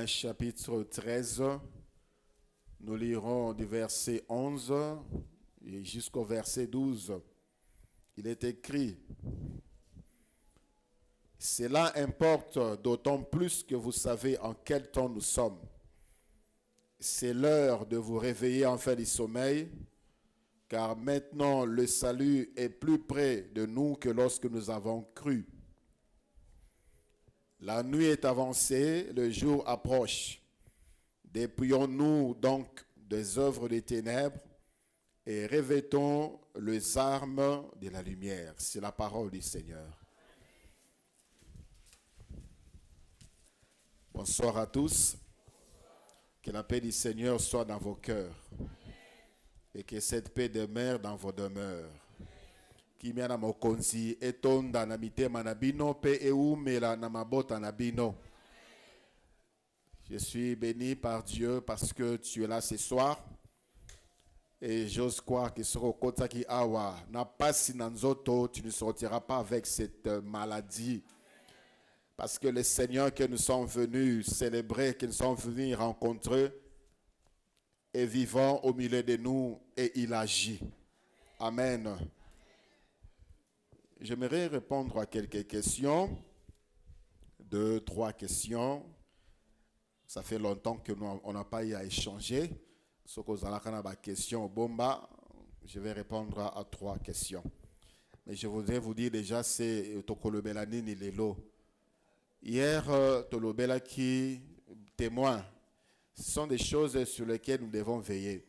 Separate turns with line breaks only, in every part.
Romains chapitre 13, nous lirons du verset 11 et jusqu'au verset 12. Il est écrit: « Cela importe d'autant plus que vous savez en quel temps nous sommes. C'est l'heure de vous réveiller enfin du sommeil, car maintenant le salut est plus près de nous que lorsque nous avons cru. La nuit est avancée, le jour approche. Dépouillons-nous donc des œuvres des ténèbres et revêtons les armes de la lumière. » C'est la parole du Seigneur. Bonsoir à tous. Que la paix du Seigneur soit dans vos cœurs et que cette paix demeure dans vos demeures. Kimia mokonzi etonda na mitema na bino pe eumela na mabota na bino. Je suis béni par Dieu parce que tu es là ce soir. Et j'ose croire que sur Okotaki Awa, na pasi nanzoto, tu ne sortiras pas avec cette maladie. Parce que le Seigneur que nous sommes venus célébrer, que nous sommes venus rencontrer, est vivant au milieu de nous et il agit. Amen. J'aimerais répondre à quelques questions. 2, 3 questions. Ça fait longtemps que on n'a pas eu à échanger. Ce que vous avez des questions, bomba, je vais répondre à 3 questions. Mais je voudrais vous dire déjà, c'est Tokolobelani ni Lelo. Hier, Tolobela qui témoin. Ce sont des choses sur lesquelles nous devons veiller.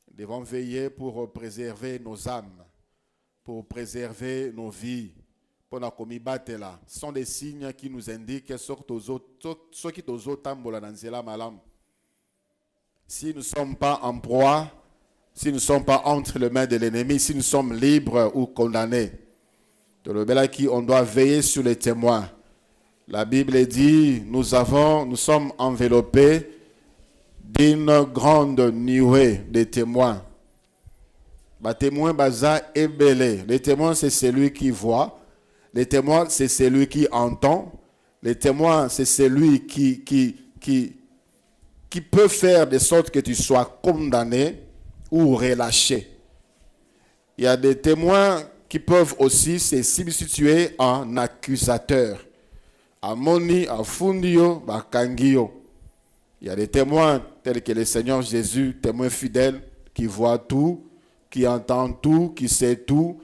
Nous devons veiller pour préserver nos âmes, pour préserver nos vies, pour la combattre là. Ce sont des signes qui nous indiquent ceux qui nous ont. Si nous ne sommes pas en proie, si nous ne sommes pas entre les mains de l'ennemi, si nous sommes libres ou condamnés, on doit veiller sur les témoins. La Bible dit, nous sommes enveloppés d'une grande nuée de témoins. Les témoins, les témoins, c'est celui qui voit. Les témoins, c'est celui qui entend. Les témoins, c'est celui qui peut faire de sorte que tu sois condamné ou relâché. Il y a des témoins qui peuvent aussi se substituer en accusateurs. Amoni, Afundio, Bakangio. Il y a des témoins tels que le Seigneur Jésus, témoin fidèle, qui voit tout, qui entend tout, qui sait tout,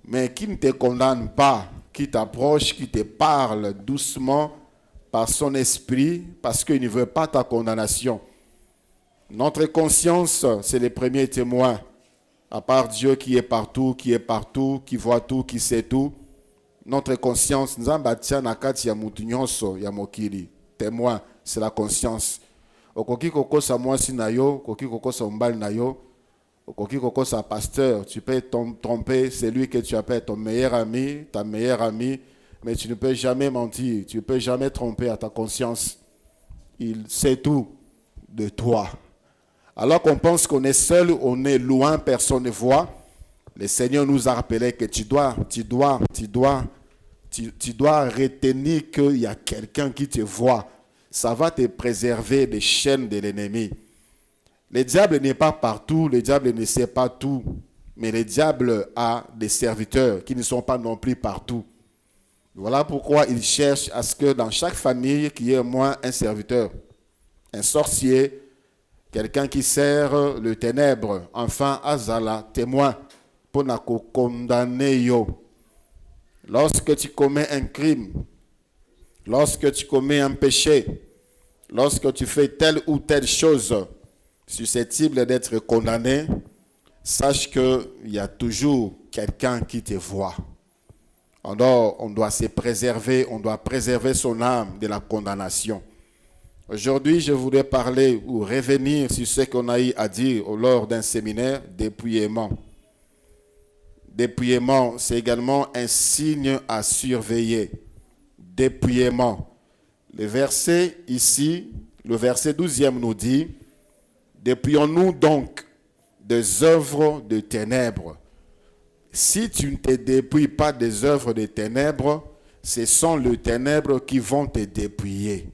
mais qui ne te condamne pas, qui t'approche, qui te parle doucement par son esprit, parce qu'il ne veut pas ta condamnation. Notre conscience, c'est le premier témoin, à part Dieu qui est partout, qui voit tout, qui sait tout. Notre conscience, témoin, c'est la conscience. Okoki koko sa mwasi na yo, okoki koko sa mbali na yo, okoki koko sa pasteur, tu peux tromper celui que tu appelles ton meilleur ami, ta meilleure amie, mais tu ne peux jamais mentir, tu ne peux jamais tromper à ta conscience. Il sait tout de toi. Alors qu'on pense qu'on est seul, on est loin, personne ne voit, le Seigneur nous a rappelé que tu dois retenir qu'il y a quelqu'un qui te voit. Ça va te préserver des chaînes de l'ennemi. Le diable n'est pas partout, le diable ne sait pas tout, mais le diable a des serviteurs qui ne sont pas non plus partout. Voilà pourquoi il cherche à ce que dans chaque famille, qu'il y ait au moins un serviteur, un sorcier, quelqu'un qui sert le ténèbre, enfin azala, témoin, pour ne condamner yo. Lorsque tu commets un crime, lorsque tu commets un péché, lorsque tu fais telle ou telle chose susceptible d'être condamné, sache qu'il y a toujours quelqu'un qui te voit. Alors, on doit se préserver, on doit préserver son âme de la condamnation. Aujourd'hui, je voudrais parler ou revenir sur ce qu'on a eu à dire lors d'un séminaire, dépouillement. Dépouillement, c'est également un signe à surveiller. Dépouillement. Le verset ici, le verset 12e nous dit, « Dépouillons-nous donc des œuvres de ténèbres. » Si tu ne te dépouilles pas des œuvres de ténèbres, ce sont les ténèbres qui vont te dépouiller.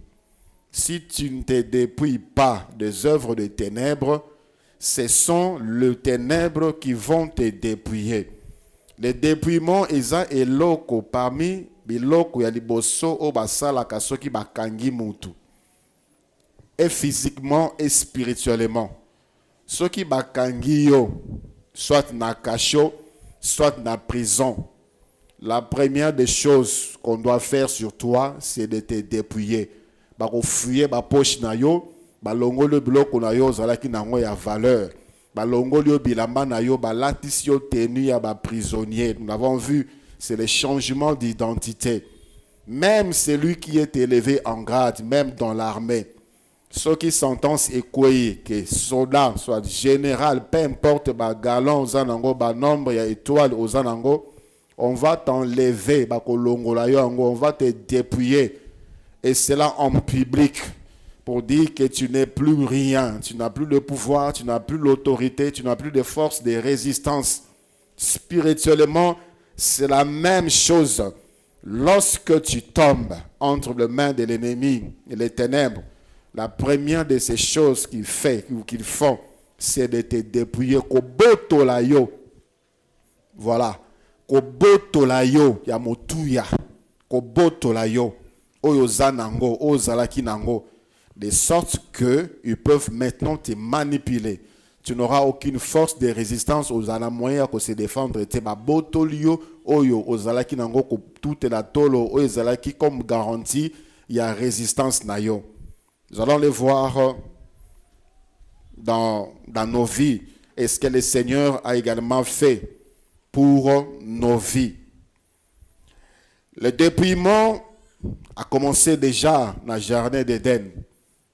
Si tu ne te dépouilles pas des œuvres de ténèbres, ce sont les ténèbres qui vont te dépouiller. Le dépouillement eza eloko parmi biloko ya liboso o basalaka soki bakangi mutu. Et physiquement et spirituellement. Soki bakangi yo, soit na kasho, soit na prison. La première des choses qu'on doit faire sur toi, c'est de te dépouiller. Bako fouiller ba poche na yo, balongo le biloko na yo zalaki nango ya valeur. Balongo le bilamba na yo, balatis yo tenu ya ba prisonnier. Nous l'avons vu, c'est le changement d'identité. Même celui qui est élevé en grade, même dans l'armée, ceux qui sentencent écoués, que soldat, soit général, peu importe, ba galant aux anango, ba nombre, ya étoile aux anango, on va t'enlever, ba kolongo la yo ango, on va te dépouiller. Et cela en public, pour dire que tu n'es plus rien, tu n'as plus le pouvoir, tu n'as plus l'autorité, tu n'as plus de force de résistance. Spirituellement, c'est la même chose. Lorsque tu tombes entre les mains de l'ennemi et les ténèbres, la première de ces choses qu'il fait ou qu'ils font, c'est de te dépouiller. Koboto la yo. Voilà. Koboto la yo ya motuya. Koboto la yo. Oyo zanango, oyo zalaki nango. De sorte qu'ils peuvent maintenant te manipuler. Tu n'auras aucune force de résistance aux moyens de se défendre. Te baboto liyo oyo ozalaki nango ko tout la tolo oyo zalaki comme garantie il y a résistance na yo. Nous allons les voir dans nos vies et ce que le Seigneur a également fait pour nos vies. Le dépouillement a commencé déjà dans le jardin d'Éden.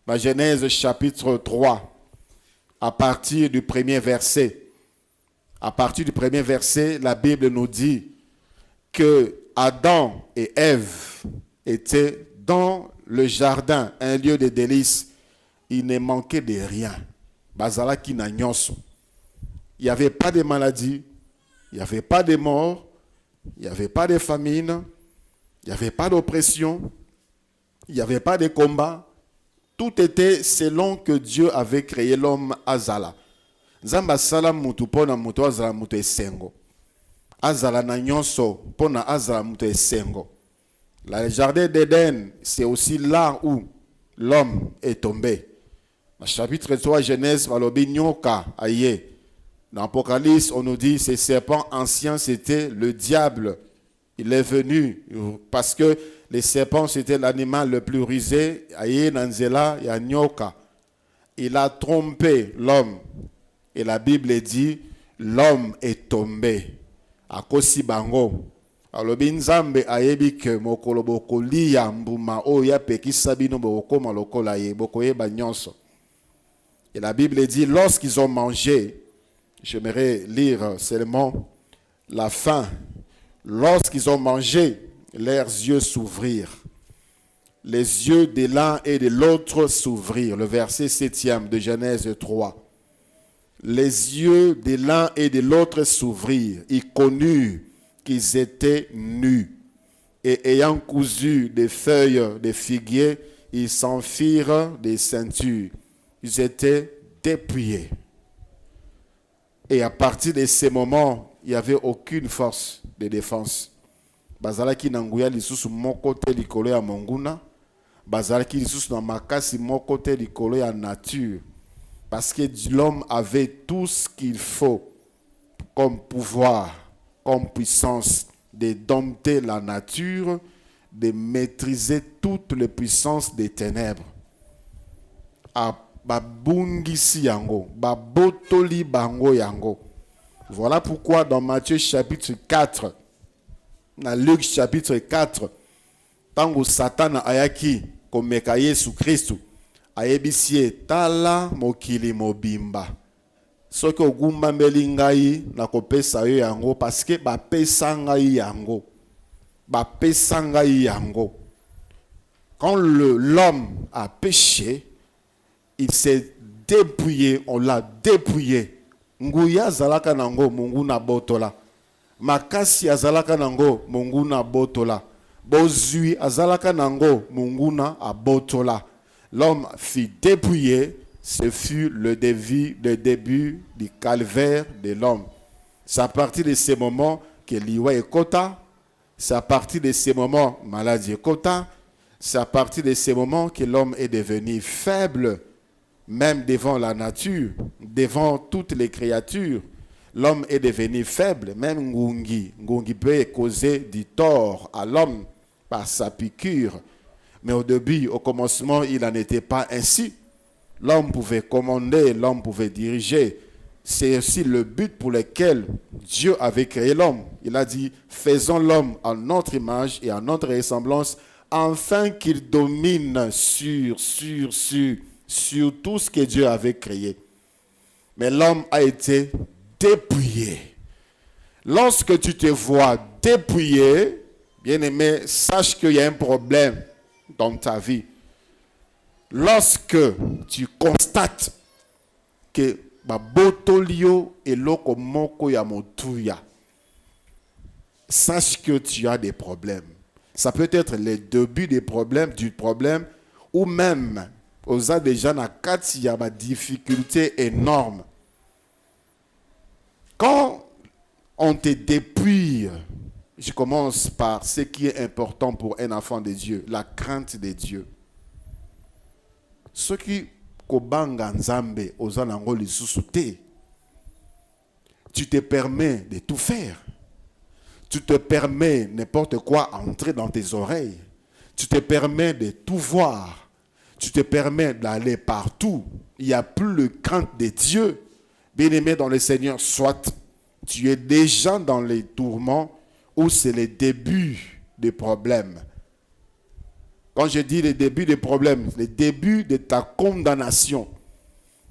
Dans Genèse chapitre 3, à partir du premier verset. À partir du premier verset, la Bible nous dit que Adam et Ève étaient dans le jardin, un lieu de délices. Il ne manquait de rien. Bazalaki na nyonso. Il n'y avait pas de maladie, il n'y avait pas de mort, il n'y avait pas de famine, il n'y avait pas d'oppression, il n'y avait pas de combat. Tout était selon que Dieu avait créé l'homme Azala. Nzamba sala mutu pona mutu azala mutu esengo. Azala na nyonso pona azala mutu esengo. Le jardin d'Éden, c'est aussi là où l'homme est tombé. Dans chapitre 3, Genèse, Valobi Nyoka, aïe. Dans l'Apocalypse, on nous dit que ce serpent ancien, c'était le diable. Il est venu parce que le serpent, c'était l'animal le plus rusé. Aïe, Nanzela, ya Nyoka. Il a trompé l'homme. Et la Bible dit, l'homme est tombé. À Kosi Bango. Alors, Nzambe ayebi ke mokolo bokoli ya mbuma o ya pekisa bino bokoma lokola ye bokoye banyonso. Et la Bible dit, lorsqu'ils ont mangé, j'aimerais lire seulement la fin. Lorsqu'ils ont mangé, leurs yeux s'ouvrirent. Les yeux de l'un et de l'autre s'ouvrirent. Le verset 7e de Genèse 3. Les yeux de l'un et de l'autre s'ouvrirent. Ils connurent qu'ils étaient nus. Et ayant cousu des feuilles de figuier, ils s'en firent des ceintures. Ils étaient dépouillés. Et à partir de ces moments, il n'y avait aucune force de défense. Bazalaki nanguya lisusu moko te likolo ya monguna. Bazalaki lisusu na makasi moko te likolo ya nature. Parce que l'homme avait tout ce qu'il faut comme pouvoir, comme puissance de dompter la nature, de maîtriser toutes les puissances des ténèbres. Babungisi yango, babotoli bango yango. Voilà pourquoi dans Matthieu chapitre 4, dans Luc chapitre 4, tango Satan ayaki komeka Yesu Christu, ayebisie tala mokili mobimba. Soki ogumba mbeli ngai na kopesa yo yango parce que bapesa ngai yango. Bapesa ngai yango. Quand l'homme a péché, il s'est dépouillé, on l'a dépouillé. Nguya zalaka nango mungu na botola. Makasi azalaka nango mungu na botola. Bozui azalaka nango mungu na abotola. l'homme fut dépouillé. Ce fut le début du calvaire de l'homme. C'est à partir de ces moments que l'iwa est kota. C'est à partir de ces moments que maladie est kota. C'est à partir de ces moments que l'homme est devenu faible, même devant la nature, devant toutes les créatures. L'homme est devenu faible, même Ngungi. Ngungi peut causer du tort à l'homme par sa piqûre. Mais au début, au commencement, il n'en était pas ainsi. L'homme pouvait commander, l'homme pouvait diriger. C'est aussi le but pour lequel Dieu avait créé l'homme. Il a dit, faisons l'homme à notre image et à notre ressemblance, afin qu'il domine sur tout ce que Dieu avait créé. Mais l'homme a été dépouillé. Lorsque tu te vois dépouillé, bien-aimé, sache qu'il y a un problème dans ta vie. Lorsque tu constates que botolio et loko moko ya motuya, sache que tu as des problèmes. Ça peut être le début du problème, ou même aux a déjà na kati ya ba difficulté énorme. Quand on te dépouille, je commence par ce qui est important pour un enfant de Dieu, la crainte de Dieu. Ce qui kobanga nzambe ozanango lisusu te. Tu te permets de tout faire. Tu te permets n'importe quoi entrer dans tes oreilles. Tu te permets de tout voir. Tu te permets d'aller partout. Il n'y a plus le crainte de Dieu. Bien-aimé dans le Seigneur, soit tu es déjà dans les tourments ou c'est le début des problèmes. Quand je dis le début des problèmes, le début de ta condamnation.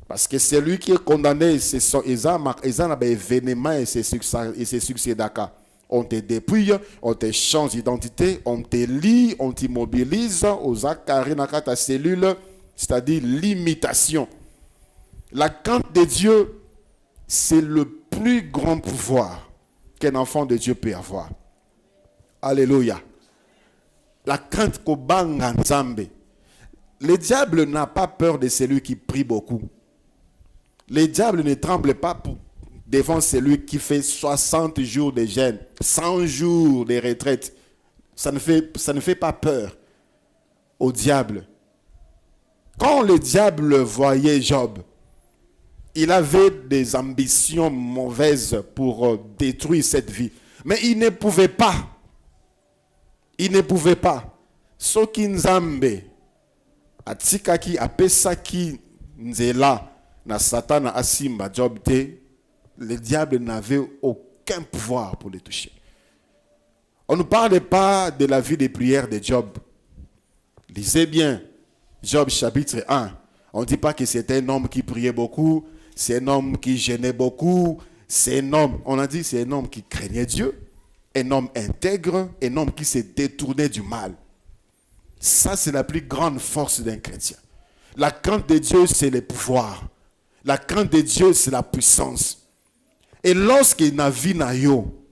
Parce que celui qui est condamné, c'est son événement et ses succès d'aka. On te dépouille, on te change d'identité, on te lie, on t'immobilise aux akarinaka ta cellule, c'est-à-dire l'imitation. La crainte de Dieu, c'est le plus grand pouvoir qu'un enfant de Dieu peut avoir. Alléluia. La crainte kobanga nzambe. Le diable n'a pas peur de celui qui prie beaucoup. Le diable ne tremble pas devant celui qui fait 60 jours de jeûne, 100 jours de retraite. Ça ne fait pas peur au diable. Quand le diable voyait Job, il avait des ambitions mauvaises pour détruire cette vie. Mais il ne pouvait pas. Il ne pouvait pas. Soki nzambe atikaki apesaki nzela na Satan asimba Job te, le diable n'avait aucun pouvoir pour le toucher. On ne parle pas de la vie de prière de Job. Lisez bien Job chapitre 1. On ne dit pas que c'était un homme qui priait beaucoup, c'est un homme qui gênait beaucoup, c'est un homme, on a dit c'est un homme qui craignait Dieu. Un homme intègre, un homme qui s'est détourné du mal. Ça, c'est la plus grande force d'un chrétien. La crainte de Dieu, c'est le pouvoir. La crainte de Dieu, c'est la puissance. Et lorsqu'il n'a vu nayo,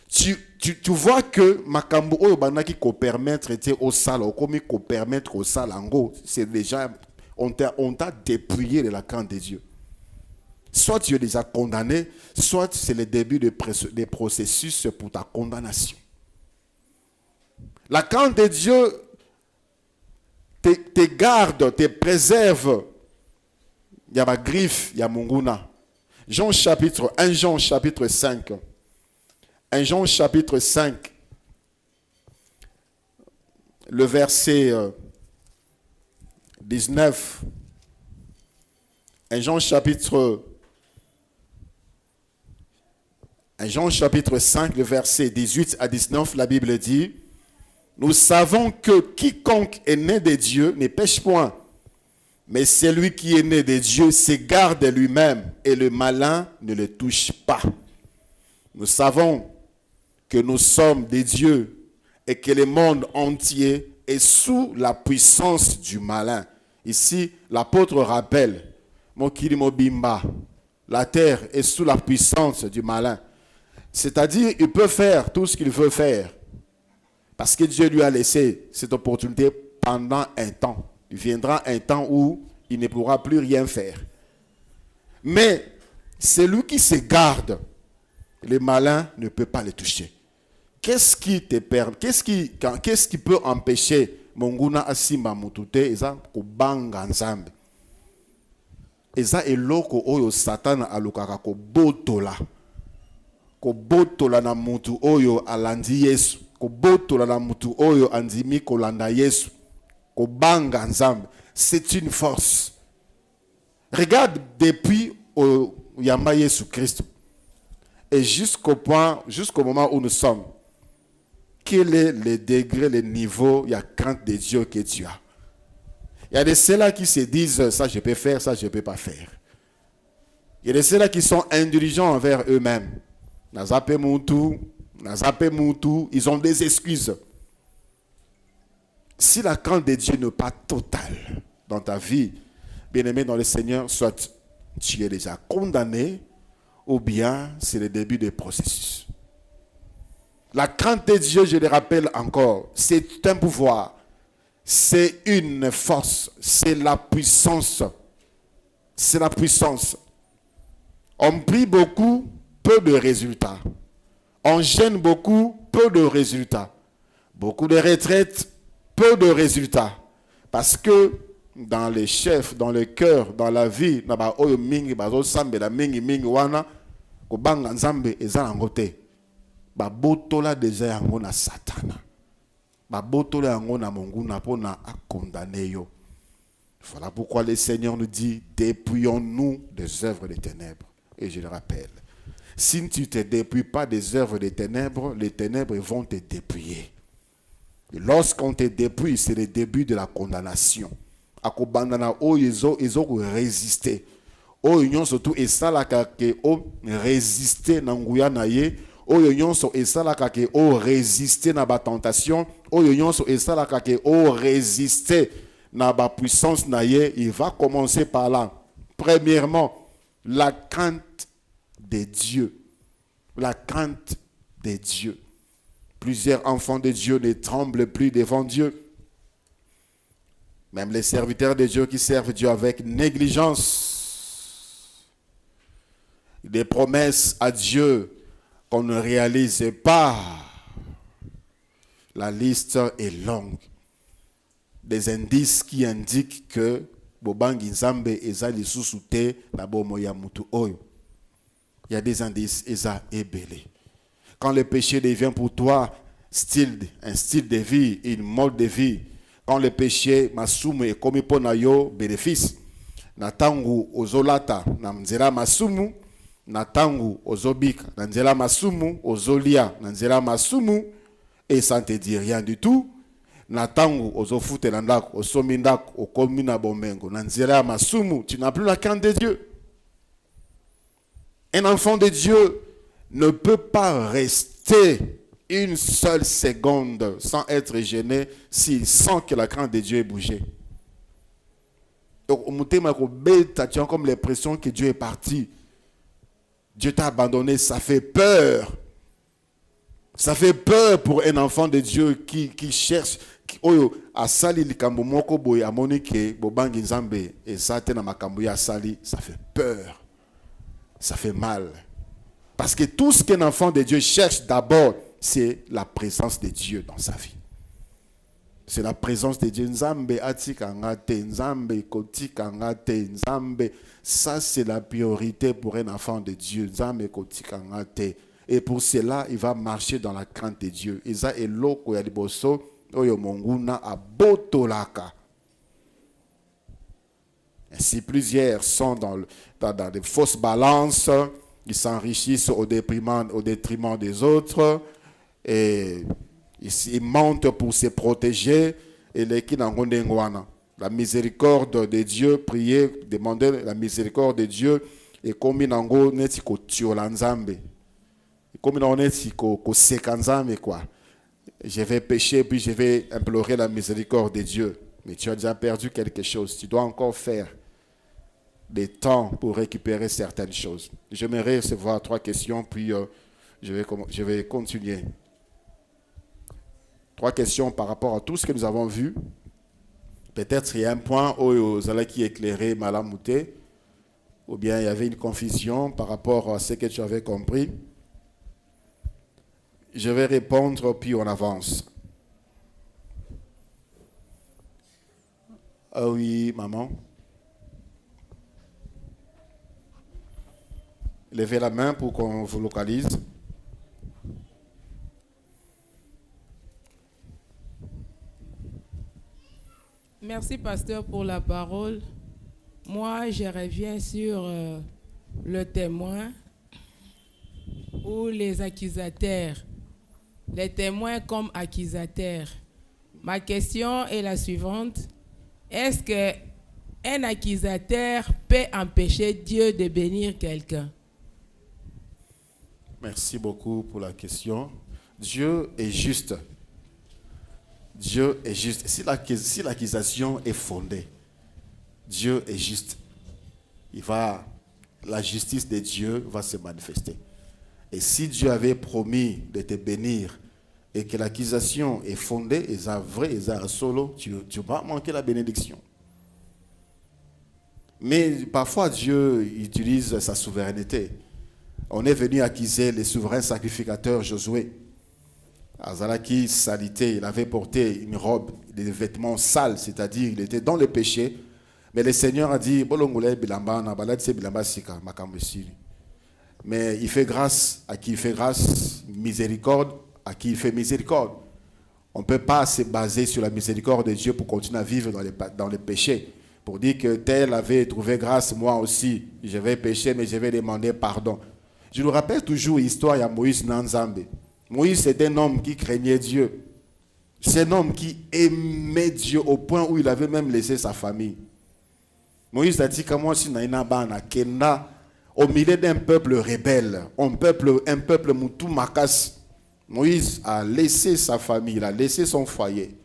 tu vois que makambo oyo banaki ko permettre au sala, ou comme ko permettre au salango, c'est déjà on t'a dépouillé de la crainte de Dieu. Soit tu es déjà condamné, soit c'est le début des processus pour ta condamnation. La crainte de Dieu te garde, te préserve. Il y a ma griffe, il y a Munguna. 1 Jean chapitre 5. 1 Jean chapitre 5. Le verset 19. 1 Jean chapitre 5, le verset 18 à 19, la Bible dit, « Nous savons que quiconque est né de Dieu ne pêche point, mais celui qui est né de Dieu s'égare de lui-même et le malin ne le touche pas. Nous savons que nous sommes des dieux et que le monde entier est sous la puissance du malin. » Ici, l'apôtre rappelle, « Mokiri Mobimba, la terre est sous la puissance du malin. » C'est-à-dire, il peut faire tout ce qu'il veut faire. Parce que Dieu lui a laissé cette opportunité pendant un temps. Il viendra un temps où il ne pourra plus rien faire. Mais celui qui se garde, les malins ne peuvent pas le toucher. Qu'est-ce qui te permet, qu'est-ce qui peut empêcher Monguna asimba mutute eza kubanga nzambe. Eza eloko oyo Satan alukaka ko botola na mutu oyo alandi Yesu, ko botola na mutu oyo andimi kolanda Yesu, ko banga nzambe. C'est une force. Regarde depuis au yamba Yesu Christ et jusqu'au moment où nous sommes. Quel est le degré, le niveau, il y a crainte de Dieu que tu as. Il y a de ceux-là qui se disent, ça je peux faire, ça je ne peux pas faire. Il y a de ceux-là qui sont indulgents envers eux-mêmes. Nazapé Moutou, ils ont des excuses. Si la crainte de Dieu n'est pas totale dans ta vie, bien-aimé dans le Seigneur, soit tu es déjà condamné, ou bien c'est le début du processus. La crainte de Dieu, je le rappelle encore, c'est un pouvoir, c'est une force, c'est la puissance. C'est la puissance. On prie beaucoup, peu de résultats. On gêne beaucoup, peu de résultats. Beaucoup de retraites, peu de résultats. Parce que dans les chefs, dans le cœur, dans la vie, babotola deja yango na satana, babotola yango na monguna pona a condamné yo. Voilà pourquoi le Seigneur nous dit, dépouillons-nous des œuvres des ténèbres. Et je le rappelle, si tu ne te dépouilles pas des œuvres des ténèbres, les ténèbres vont te dépouiller. Et lorsqu'on te dépouille, c'est le début de la condamnation. Akobandana o yezo résister. O union surtout et ça la ke o résister na nguya na ye. Oyo nyonso esalaka ke o résister na ba tentation, oyo nyonso esalaka ke o résister na ba puissance na ye, il va commencer par là. Premièrement, la crainte de Dieu. La crainte de Dieu. Plusieurs enfants de Dieu ne tremblent plus devant Dieu. Même les serviteurs de Dieu qui servent Dieu avec négligence. Des promesses à Dieu qu'on ne réalise pas. La liste est longue. Des indices qui indiquent que Bobangi Nzambe eza lisusu te na bomo ya mutu oyo. Il y a des indices, eza ebele. Quand le péché devient pour toi un style de vie, une mode de vie, quand le péché masumu est comme pona yo bénéfice, na tangu ozolata na mzela masumu, na tangu ozobika na nzela masumu, ozolia na nzela masumu, et ça ne te dit rien du tout. Na tangu ozofute na ndako, osomi ndako, okomi na bomengo na nzela masumu, tu n'as plus la crainte de Dieu. Un enfant de Dieu ne peut pas rester une seule seconde sans être gêné s'il sent que la crainte de Dieu est bougée. Donc, tu as comme l'impression que Dieu est parti. Dieu t'a abandonné, ça fait peur. Ça fait peur pour un enfant de Dieu qui cherche. Ça fait peur. Ça fait mal. Parce que tout ce qu'un enfant de Dieu cherche d'abord, c'est la présence de Dieu dans sa vie. C'est la présence de Dieu. Nzambe atikangate, Nzambe kotikangate, Nzambe. Ça, c'est la priorité pour un enfant de Dieu. Nzambe kotikangate. Et pour cela, il va marcher dans la crainte de Dieu. Isa eloko ya liboso oyo monguna abotolaka. Ainsi, plusieurs sont dans des fausses balances. Ils s'enrichissent au détriment des autres. Et ils montent pour se protéger. Et les qui n'ont pas la miséricorde de Dieu, prier, demander la miséricorde de Dieu. Et comme ils n'ont pas tiolanzambe. Comme ils n'ont pas sekanzambe quoi. Je vais pécher puis je vais implorer la miséricorde de Dieu. Mais tu as déjà perdu quelque chose. Tu dois encore faire des temps pour récupérer certaines choses. J'aimerais recevoir 3 questions, puis je vais continuer. 3 questions par rapport à tout ce que nous avons vu. Peut-être il y a un point où vous allez qui éclairer Malamouté, ou bien il y avait une confusion par rapport à ce que tu avais compris. Je vais répondre, puis on avance. Ah oui, maman. Levez la main pour qu'on vous localise.
Merci, pasteur, pour la parole. Moi, je reviens sur le témoin ou les accusateurs. Les témoins comme accusateurs. Ma question est la suivante. Est-ce qu'un accusateur peut empêcher Dieu de bénir quelqu'un?
Merci beaucoup pour la question. Dieu est juste. Dieu est juste. Si l'accusation est fondée, Dieu est juste. La justice de Dieu va se manifester. Et si Dieu avait promis de te bénir et que l'accusation est fondée, et c'est vrai, et c'est solo, tu vas manquer la bénédiction. Mais parfois Dieu utilise sa souveraineté. On est venu accuser le souverain sacrificateur Josué. Azalaki salité, il avait porté une robe, des vêtements sales, c'est-à-dire il était dans le péché. Mais le Seigneur a dit, mais il fait grâce à qui il fait grâce, miséricorde à qui il fait miséricorde. On ne peut pas se baser sur la miséricorde de Dieu pour continuer à vivre dans le péché. Pour dire que tel avait trouvé grâce, moi aussi, je vais pécher, mais je vais demander pardon. Je nous rappelle toujours l'histoire de Moïse Nanzambe. Moïse était un homme qui craignait Dieu. C'est un homme qui aimait Dieu au point où il avait même laissé sa famille. Moïse a dit comment si Kenda au milieu d'un peuple rebelle, un peuple moutou makas. Moïse a laissé sa famille, il a laissé son foyer.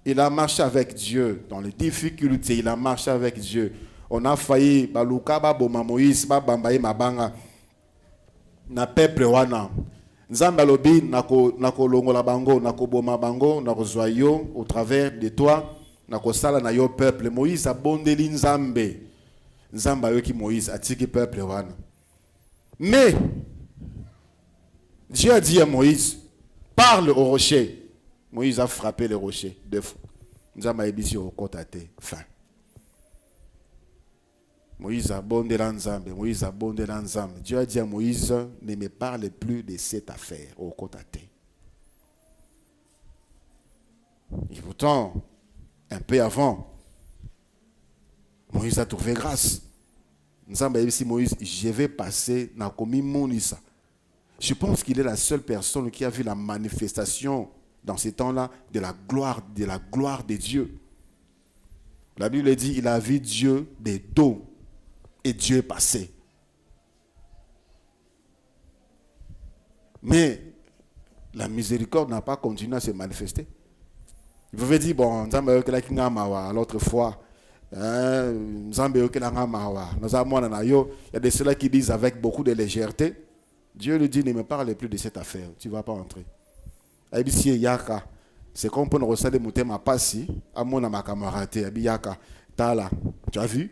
Il a marché avec Dieu dans les difficultés, il a marché avec Dieu. On a failli baluka boma Moïse bambaye mabanga na peuple wana. Nzambe alobi nako longola bango, nako boma bango, nako zoyo au travers de toi, nako sala na yo peuple. Moïse a bondeli Nzambe. Nzambe ayoki Moïse atiki peuple wana. Mais Dieu a dit à Moïse, parle au rocher. Moïse a frappé le rocher 2 fois. Nzambe a dit au côté fin. Moïse a bondé l'Anzambe. Moïse a bondé l'Anzambe. Dieu a dit à Moïse, ne me parle plus de cette affaire au côté. Et pourtant, un peu avant, Moïse a trouvé grâce. Nzambe a dit Moïse, je vais passer dans komi monisa. Je pense qu'il est la seule personne qui a vu la manifestation dans ces temps-là de la gloire de Dieu. La Bible dit il a vu Dieu des dos et Dieu est passé. Mais la miséricorde n'a pas continué à se manifester. Il pouvait dire bon, l'autre fois, il y a de ceux-là qui disent avec beaucoup de légèreté. Dieu lui dit ne me parle plus de cette affaire, tu ne vas pas entrer. C'est comme pour nous recevoir des ma passi, à mon ma camarade, Tala, tu as vu?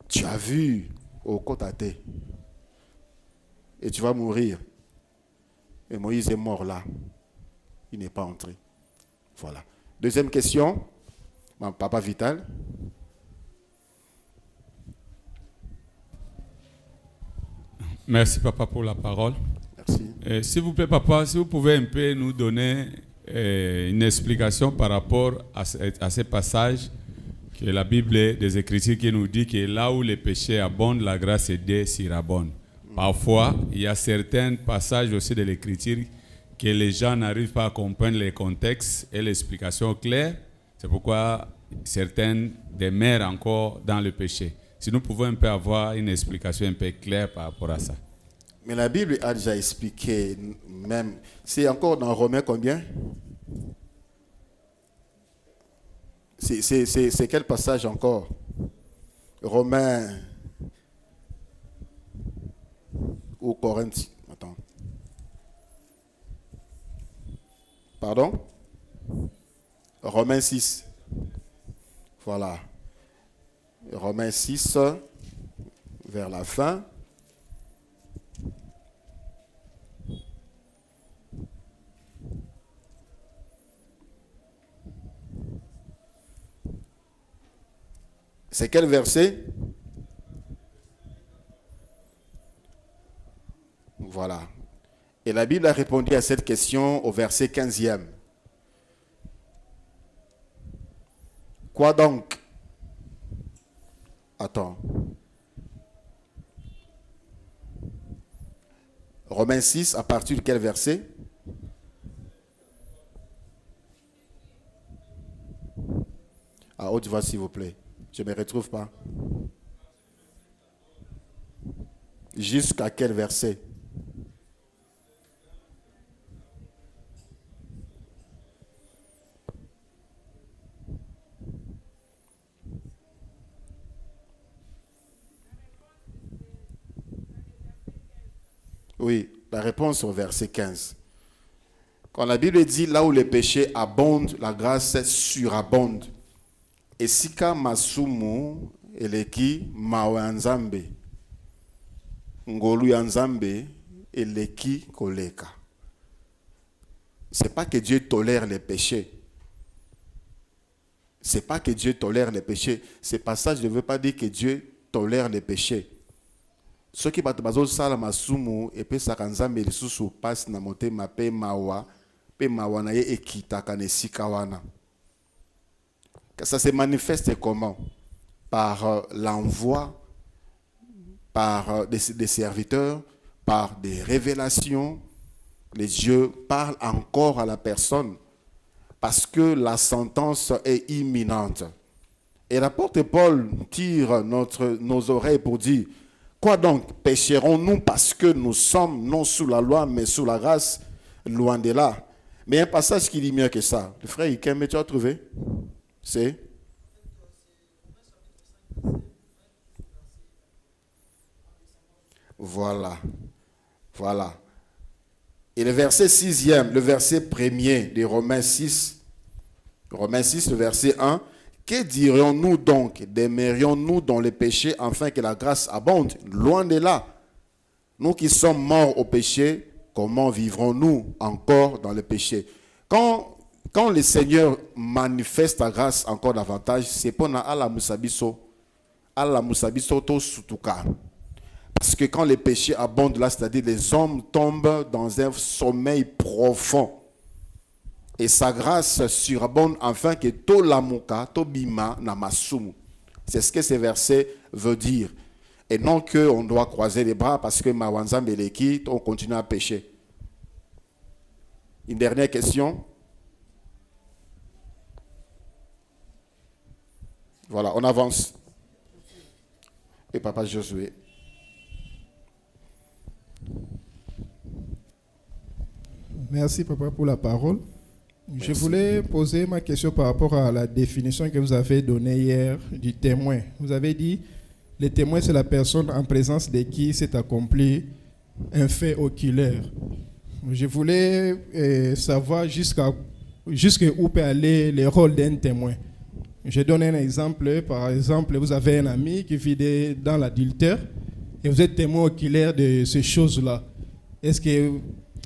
Tu as vu au côté. Et tu vas mourir. Et Moïse est mort là. Il n'est pas entré. Voilà. Deuxième question. Mon papa Vital.
Merci papa pour la parole.
Merci.
S'il vous plaît papa, si vous pouvez un peu nous donner une explication par rapport à ces passages que la Bible des Écritures qui nous dit que là où les péchés abondent, la grâce de Dieu surabonde. Parfois, il y a certains passages aussi de l'Écriture que les gens n'arrivent pas à comprendre les contextes et l'explication claire. C'est pourquoi certains demeurent encore dans le péché. Si nous pouvons un peu avoir une explication un peu claire par rapport à ça.
Mais la Bible a déjà expliqué, même, c'est encore dans Romains combien? C'est quel passage encore? Romains ou Corinthiens? Attends. Pardon? Romains 6. Voilà. Romains 6, vers la fin. C'est quel verset? Voilà. Et la Bible a répondu à cette question au verset 15e. Quoi donc? Attends. Romains 6, à partir de quel verset? À haute voix, s'il vous plaît. Je ne me retrouve pas. Jusqu'à quel verset? Oui, la réponse au verset 15. Quand la Bible dit là où les péchés abondent, la grâce surabonde. Et sika masumu eleki mawa nzambe. Ngolu ya nzambe eleki koleka. C'est pas que Dieu tolère les péchés. C'est pas que Dieu tolère les péchés. Ce passage ne veut pas dire que Dieu tolère les péchés. Ce qui bazo sala masumu epe sakanzambe lisusu passe na motema pe mawa na ye ekitaka na esika wana. Ça se manifeste comment? Par l'envoi, par des serviteurs, par des révélations. Les dieux parlent encore à la personne parce que la sentence est imminente. Et l'apôtre Paul tire nos oreilles pour dire: quoi donc? Pécherons-nous parce que nous sommes non sous la loi mais sous la grâce? Loin de là. Mais il y a un passage qui dit mieux que ça. Le frère Ikem, tu as trouvé? C'est voilà. Voilà. Et le verset 6e, le verset 1er de Romains 6, le verset 1, que dirions-nous donc? Demeurions-nous dans le péché afin que la grâce abonde? Loin de là. Nous qui sommes morts au péché, comment vivrons-nous encore dans le péché? Quand le Seigneur manifeste la grâce encore davantage, c'est pour la musabiso to sutuka. Parce que quand le péché abonde là, c'est-à-dire les hommes tombent dans un sommeil profond. Et sa grâce surabonde afin que to lamuka, to bima na masumu. C'est ce que ce verset veut dire. Et non qu'on doit croiser les bras parce que mawanza meleki, on continue à pécher. Une dernière question. Voilà, on avance. Et papa Josué.
Merci papa pour la parole.
Merci.
Je voulais poser ma question par rapport à la définition que vous avez donnée hier du témoin. Vous avez dit, le témoin c'est la personne en présence de qui s'est accompli un fait oculaire. Je voulais savoir jusqu'où peut aller le rôle d'un témoin. Je donne un exemple. Par exemple, vous avez un ami qui vit dans l'adultère et vous êtes témoin oculaire de ces choses-là. Est-ce que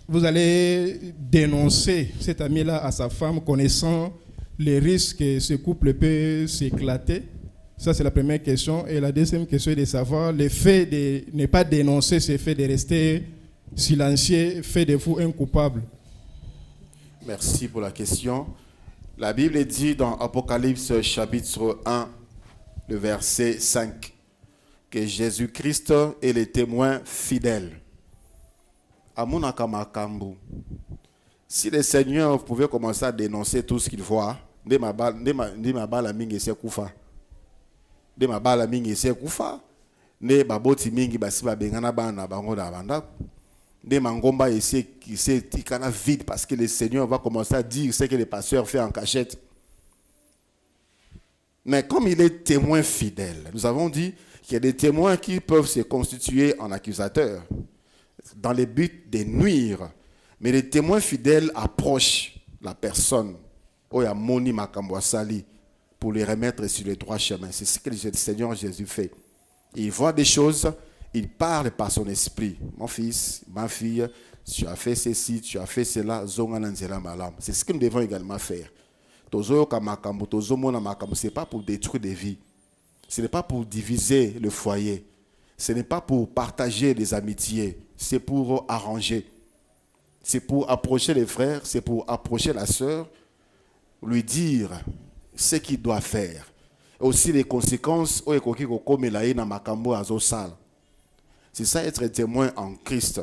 vous allez dénoncer cet ami-là à sa femme, connaissant les risques que ce couple peut s'éclater? Ça, c'est la première question. Et la deuxième question est de savoir, le fait de ne pas dénoncer ce fait de rester silencieux fait de vous un coupable.
Merci pour la question. La Bible dit dans Apocalypse chapitre 1, le verset 5, que Jésus-Christ est le témoin fidèle. Si le Seigneur pouvait commencer à dénoncer tout ce qu'il voit, ne baboti mingi basi babengana bana bango da banda de mangomba essaie qui s'est tikana vide parce que le Seigneur va commencer à dire ce que les pasteurs font en cachette. Mais comme il est témoin fidèle, nous avons dit qu'il y a des témoins qui peuvent se constituer en accusateurs dans le but de nuire. Mais les témoins fidèles approchent la personne. Oya moni makambo sali pour les remettre sur le droit chemin. C'est ce que le Seigneur Jésus fait. Il voit des choses, il parle par son esprit. Mon fils, ma fille, tu as fait ceci, tu as fait cela, c'est ce que nous devons également faire. Ce n'est pas pour détruire des vies. Ce n'est pas pour diviser le foyer. Ce n'est pas pour partager des amitiés. C'est pour arranger. C'est pour approcher les frères, c'est pour approcher la sœur, lui dire ce qu'il doit faire. Aussi les conséquences. C'est ça être témoin en Christ.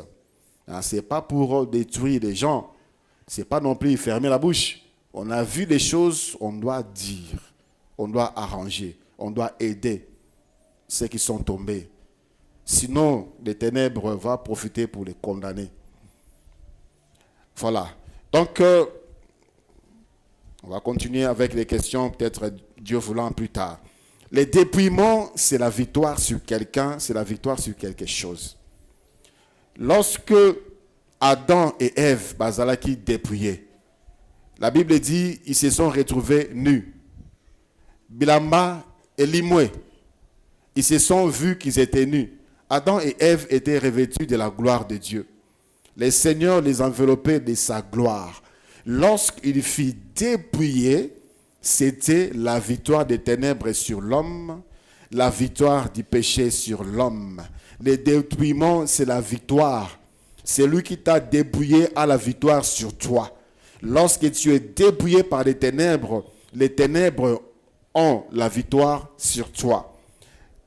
Ce n'est pas pour détruire les gens. Ce n'est pas non plus fermer la bouche. On a vu les choses, on doit dire. On doit arranger. On doit aider ceux qui sont tombés. Sinon, les ténèbres vont profiter pour les condamner. Voilà. Donc, on va continuer avec les questions, peut-être Dieu voulant plus tard. Le dépouillement, c'est la victoire sur quelqu'un, c'est la victoire sur quelque chose. Lorsque Adam et Ève, bazalaki dépouillés, la Bible dit, ils se sont retrouvés nus. Bilamba et Limoué, ils se sont vus qu'ils étaient nus. Adam et Ève étaient revêtus de la gloire de Dieu. Le Seigneur les enveloppait de sa gloire. Lorsqu'il fut dépouillé, c'était la victoire des ténèbres sur l'homme, la victoire du péché sur l'homme. Le dépouillement, c'est la victoire. C'est lui qui t'a dépouillé à la victoire sur toi. Lorsque tu es dépouillé par les ténèbres ont la victoire sur toi.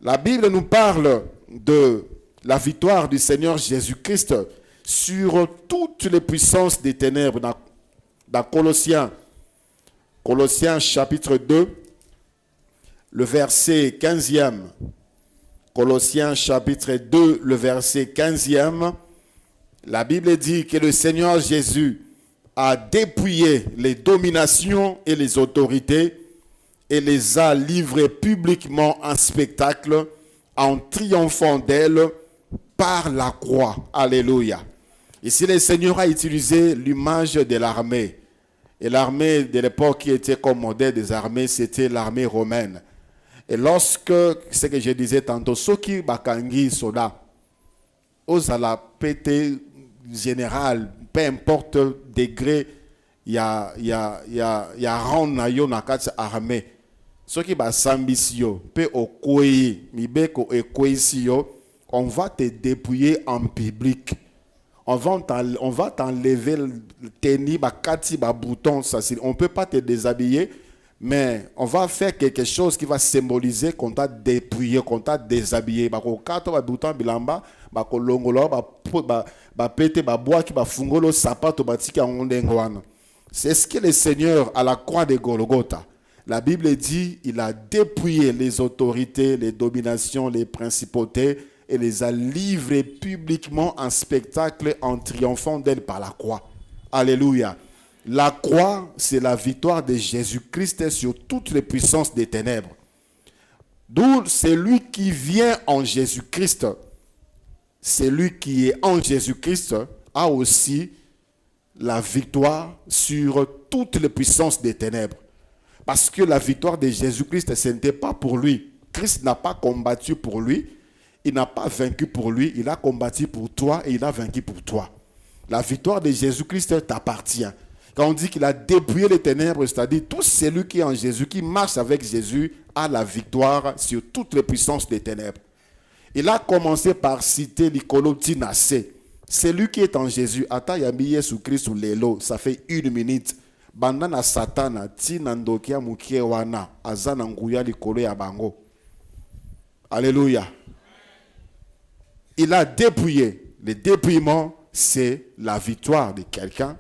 La Bible nous parle de la victoire du Seigneur Jésus-Christ sur toutes les puissances des ténèbres. Dans Colossiens chapitre 2, le verset 15e. Colossiens chapitre 2, le verset 15e. La Bible dit que le Seigneur Jésus a dépouillé les dominations et les autorités et les a livrées publiquement en spectacle en triomphant d'elles par la croix. Alléluia. Ici, le Seigneur a utilisé l'image de l'armée. Et l'armée de l'époque qui était comme modèle des armées, c'était l'armée romaine. Et lorsque, ce que je disais tantôt, ceux qui bakangi soda, aux à la pété générale, peu importe degré, il y a rang na yo na kati armée. Ceux qui basambisio, pe okoyi, mibeko ekoisio, on va te dépouiller en public. On va t'enlever le tennis, bakati, bouton, ça, on ne peut pas te déshabiller, mais on va faire quelque chose qui va symboliser qu'on t'a dépouillé, qu'on t'a déshabillé. C'est ce que le Seigneur à la croix de Golgotha. La Bible dit il a dépouillé les autorités, les dominations, les principautés, et les a livrés publiquement en spectacle en triomphant d'elle par la croix. Alléluia. La croix, c'est la victoire de Jésus-Christ sur toutes les puissances des ténèbres. D'où celui qui vient en Jésus-Christ, celui qui est en Jésus-Christ a aussi la victoire sur toutes les puissances des ténèbres. Parce que la victoire de Jésus-Christ, ce n'était pas pour lui. Christ n'a pas combattu pour lui. Il n'a pas vaincu pour lui, il a combattu pour toi et il a vaincu pour toi. La victoire de Jésus-Christ t'appartient. Quand on dit qu'il a dépouillé les ténèbres, c'est-à-dire tout celui qui est en Jésus, qui marche avec Jésus, a la victoire sur toutes les puissances des ténèbres. Il a commencé par citer l'Ikolo Tinase. Celui qui est en Jésus, Ata Yamiye sous Christ ou Lelo, ça fait 1 minute. Bandana Satana, Tinandokia Mukiewana, Azananguya l'Ikolo Yabango. Alléluia. Il a dépouillé. Le dépouillement, c'est la victoire de quelqu'un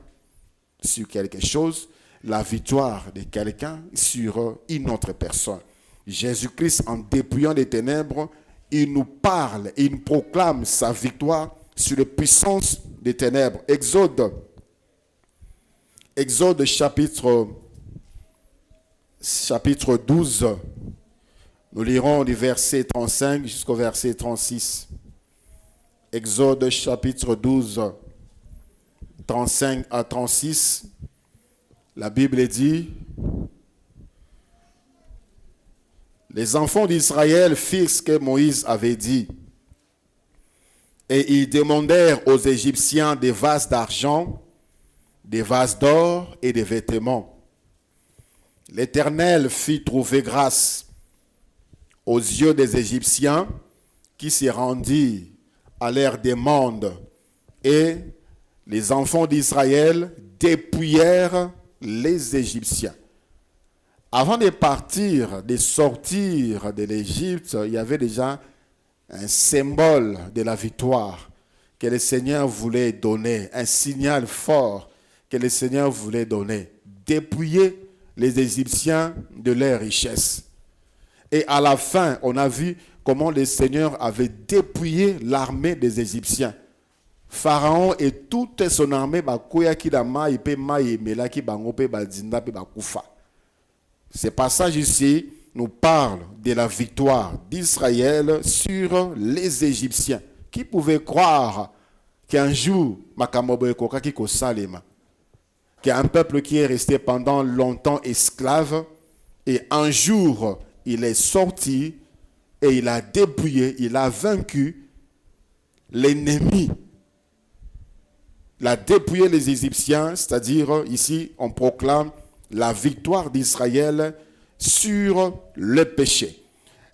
sur quelque chose, la victoire de quelqu'un sur une autre personne. Jésus-Christ, en dépouillant les ténèbres, il nous parle, il nous proclame sa victoire sur les puissances des ténèbres. Exode chapitre 12. Nous lirons du verset 35 jusqu'au verset 36. Exode chapitre 12, 35 à 36. La Bible dit, Les enfants d'Israël firent ce que Moïse avait dit. Et ils demandèrent aux Égyptiens des vases d'argent, des vases d'or et des vêtements. L'Éternel fit trouver grâce aux yeux des Égyptiens qui se rendirent à leur demande. Et les enfants d'Israël dépouillèrent les Égyptiens. Avant de partir, de sortir de l'Égypte, il y avait déjà un symbole de la victoire que le Seigneur voulait donner, un signal fort que le Seigneur voulait donner. Dépouiller les Égyptiens de leurs richesses. Et à la fin, on a vu comment le Seigneur avait dépouillé l'armée des Égyptiens. Pharaon et toute son armée, ce passage ici nous parle de la victoire d'Israël sur les Égyptiens. Qui pouvait croire qu'un jour, qu'un peuple qui est resté pendant longtemps esclave, et un jour, il est sorti et il a dépouillé, il a vaincu l'ennemi. Il a dépouillé les Égyptiens, c'est-à-dire ici, on proclame la victoire d'Israël sur le péché.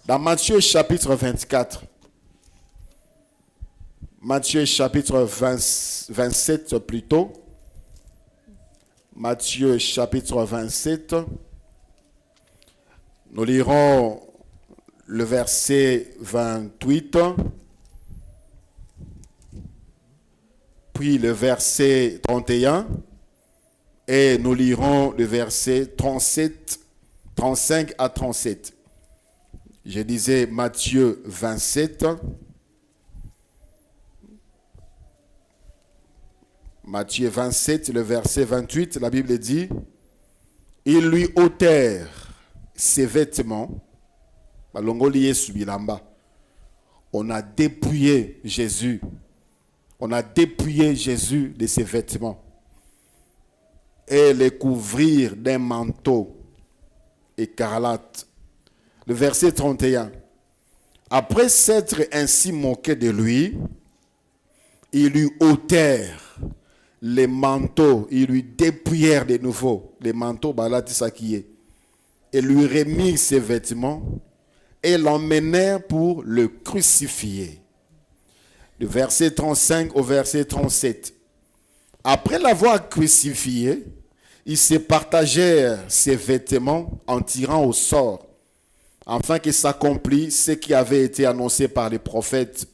Dans Matthieu chapitre 24, Matthieu chapitre 27 plutôt, Matthieu chapitre 27, nous lirons le verset 28, puis le verset 31, et nous lirons le verset 35 à 37. Je disais Matthieu 27, Matthieu 27, le verset 28, la Bible dit, « Ils lui ôtèrent ses vêtements. » On a dépouillé Jésus. On a dépouillé Jésus de ses vêtements. Et les couvrir d'un manteau écarlate. Le verset 31. Après s'être ainsi moqué de lui, ils lui ôtèrent les manteaux, ils lui dépouillèrent de nouveau les manteaux balatisakiye, et lui remirent ses vêtements et l'emmenèrent pour le crucifier. Du verset 35 au verset 37. Après l'avoir crucifié, ils se partagèrent ses vêtements en tirant au sort, afin que s'accomplisse ce qui avait été annoncé par les prophètes.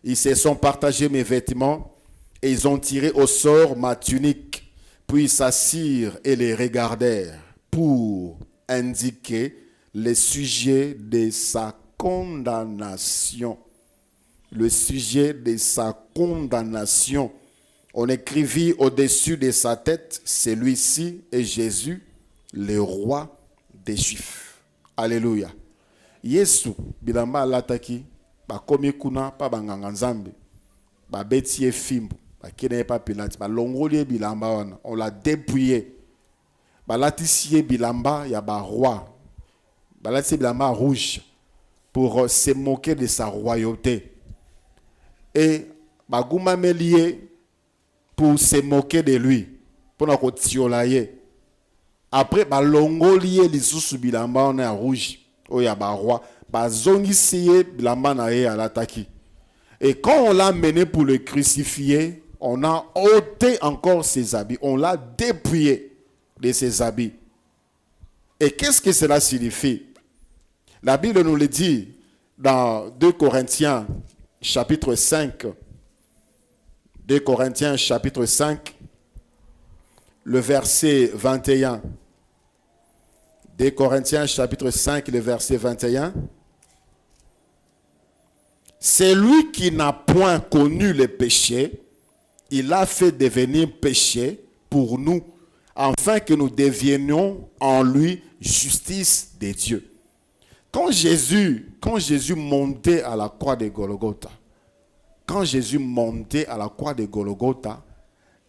Ils se sont partagés mes vêtements et ils ont tiré au sort ma tunique. Puis ils s'assirent et les regardèrent pour indiquer le sujet de sa condamnation. Le sujet de sa condamnation. On écrivit au-dessus de sa tête, celui-ci est Jésus, le roi des Juifs. Alléluia. Yesu, bilamba lataki, ba komi kuna pa banganga nzambe, ba betie fimbu, ba kene pa pilati, ba longolie bilamba wana, on l'a dépouillé. Ba latisie bilamba ya ba roi, ba latisie bilamba rouge pour se moquer de sa royauté. Et ba goumamelie pour se moquer de lui, pour na kotiolaye. Après ba longolie lisusu bilamba wana rouge. Oya ba roi, ba zongisiye bilamba na ye alataki. Et quand on l'a mené pour le crucifier, on a ôté encore ses habits, on l'a dépouillé de ses habits. Et qu'est-ce que cela signifie? La Bible nous le dit dans 2 Corinthiens chapitre 5. 2 Corinthiens chapitre 5, le verset 21. 2 Corinthiens chapitre 5, le verset 21. C'est lui qui n'a point connu le péché, il a fait devenir péché pour nous, afin que nous devenions en lui justice de Dieu. Quand Jésus montait à la croix de Golgotha,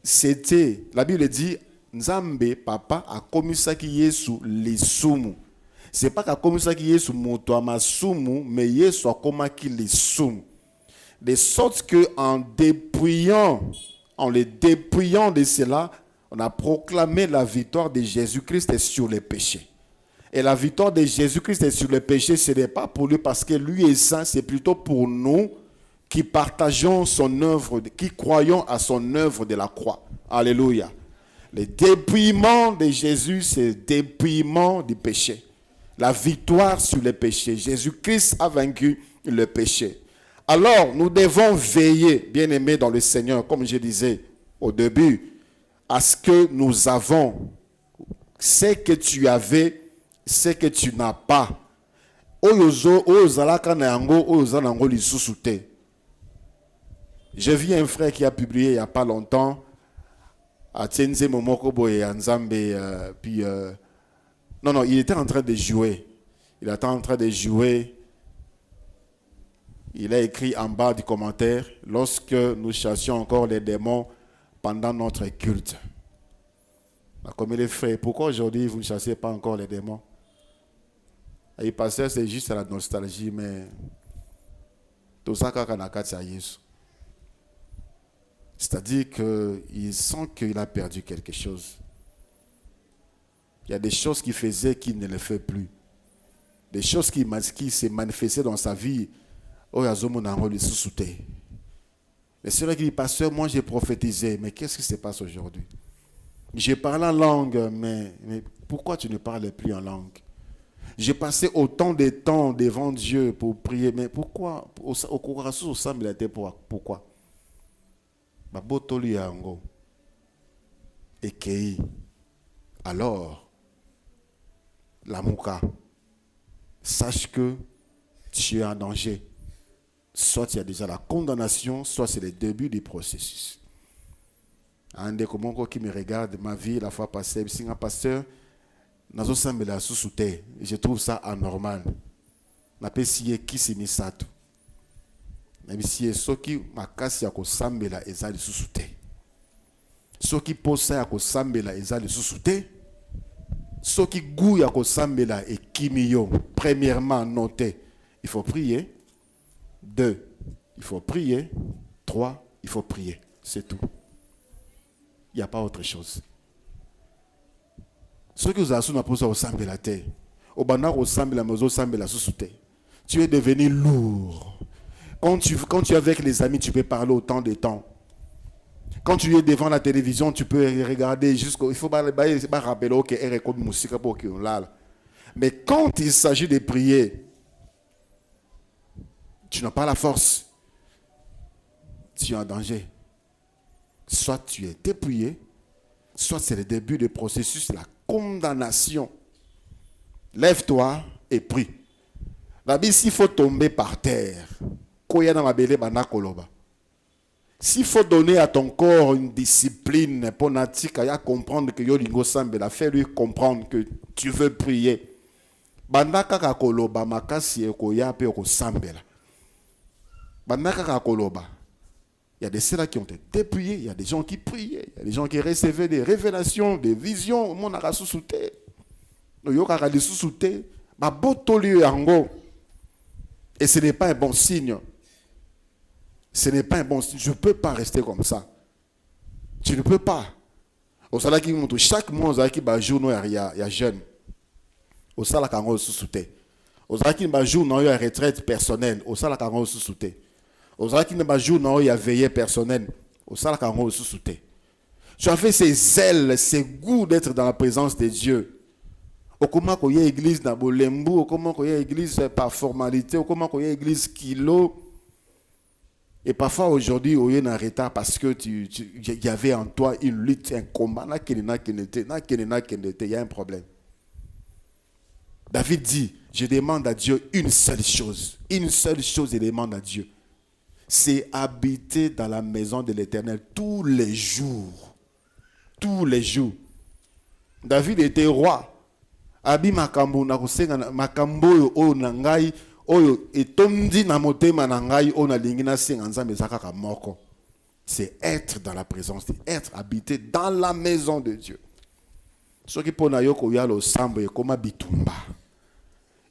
c'était, la Bible dit, Nzambe papa a komisaki Yesu lisumu. C'est pas comme ça qu'il est sous moto à masumu, mais il est soit comme qu'il est sous. De sorte que en les dépouillant de cela, on a proclamé la victoire de Jésus-Christ sur les péchés. Et la victoire de Jésus-Christ sur les péchés, ce n'est pas pour lui parce que lui est saint, c'est plutôt pour nous qui partageons son œuvre, qui croyons à son œuvre de la croix. Alléluia. Le dépouillement de Jésus, c'est le dépouillement du péché. La victoire sur le péché. Jésus-Christ a vaincu le péché. Alors, nous devons veiller, bien-aimés dans le Seigneur, comme je disais au début, à ce que nous avons, ce que tu avais, ce que tu n'as pas. J'ai vu un frère qui a publié il n'y a pas longtemps, non, il était en train de jouer. Il était en train de jouer. Il a écrit en bas du commentaire, lorsque nous chassions encore les démons pendant notre culte. Comme il est frère, pourquoi aujourd'hui vous ne chassez pas encore les démons? Et pasteur, c'est juste la nostalgie, mais tout ça, c'est-à-dire qu'il sent qu'il a perdu quelque chose. Il y a des choses qu'il faisait qu'il ne le fait plus. Des choses qui s'est manifestées dans sa vie. Mais c'est là qu'il dit, pasteur, moi j'ai prophétisé, mais qu'est-ce qui se passe aujourd'hui? J'ai parlé en langue, mais pourquoi tu ne parles plus en langue? J'ai passé autant de temps devant Dieu pour prier, mais pourquoi? Pourquoi? Alors, la mouka, sache que tu es en danger. Soit il y a déjà la condamnation, soit c'est le début du processus. Un des commandes qui me regarde ma vie la fois passée, c'est un pasteur, je trouve ça anormal. Je suis qui s'est mis ça tout. Je suis ceux qui makasi ya kosambela ezali susute. Ceux qui posa ya kosambela ezali susute. Ceux qui goût ya kosambela et kimiyo. Premièrement, notez, il faut prier. 2, il faut prier. 3, il faut prier. C'est tout. Il n'y a pas autre chose. Ceux qui vous assurent pour ça au sambe la terre. Au banard au sambe la maison sambe la sous-souté. Tu es devenu lourd. Quand tu es avec les amis, tu peux parler autant de temps. Quand tu es devant la télévision, tu peux regarder jusqu'au. Il faut pas rappeler que est comme musique pour qu'on là. Mais quand il s'agit de prier, tu n'as pas la force. Tu es en danger. Soit tu es dépouillé, soit c'est le début du processus, la condamnation. Lève-toi et prie. La Bible, s'il faut tomber par terre, s'il faut donner à ton corps une discipline pour comprendre que Yolingo Sambela, fais-lui comprendre que tu veux prier. Bandaka koloba makasi ekoya pe okosambela. Bandaka koloba. Il y a des ceux-là qui ont été dépouillés, il y a des gens qui priaient, il y a des gens qui recevaient des révélations, des visions. Mon a sous-souté. No yo kaka sous-souté, ba botoli yango. Et ce n'est pas un bon signe. Ce n'est pas un bon signe. Je ne peux pas rester comme ça. Tu ne peux pas. Au salaire qui monte chaque mois, au salaire qui va jour, il y a jeune. Au salaire qui est sous-souté. Au salaire qui va jour, il y a retraite personnelle. Au salaire qui est sous-souté. Au salaire qui va jour, il y a veillée personnelle. Au salaire qui est sous-souté. Tu as fait ces ailes, ces goûts d'être dans la présence de Dieu. Comment il y a église dans Bolembu, comment il y a église par formalité, comment il y a église kilo. Et parfois aujourd'hui, il y a un retard parce que il y avait en toi une lutte, un combat. Il y a un problème. David dit, je demande à Dieu une seule chose. Une seule chose, je demande à Dieu. C'est habiter dans la maison de l'Éternel tous les jours. Tous les jours. David était roi. Abi makambo na kusenga makambo oyo na ngai oyo etondi na motema na ngai ona lingi na senga nzambe zakaka moko. C'est être dans la présence de Dieu, être habité dans la maison de Dieu. Ce qui pona yoko ya lo sambo ekoma bitumba.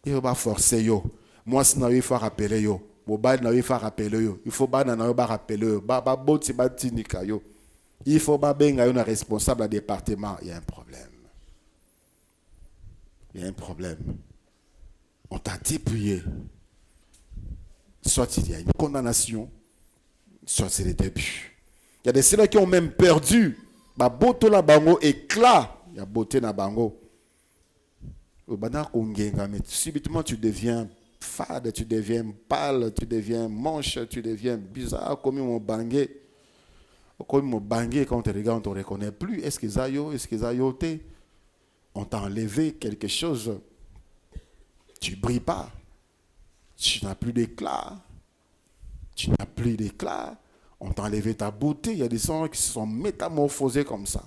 Il faut pas forcer yo. Moi si il faut rappeler yo. Il faut rappeler yo. Il faut pas rappeler yo. Il faut pas benga un responsable du département. Il y a un problème. Il y a un problème. On t'a dépouillé. Soit il y a une condamnation, soit c'est le début. Il y a des ceux qui ont même perdu. Ba boto la bango éclat. Il y a beauté na bango. Subitement tu deviens fade, tu deviens pâle, tu deviens manche, tu deviens bizarre comme mon bangé. Comme mon bangé, quand on te regarde, on ne te reconnaît plus. Est-ce que ça yo, est-ce que ça yoté? On t'a enlevé quelque chose. Tu ne brilles pas. Tu n'as plus d'éclat. Tu n'as plus d'éclat. On t'a enlevé ta beauté. Il y a des gens qui se sont métamorphosés comme ça.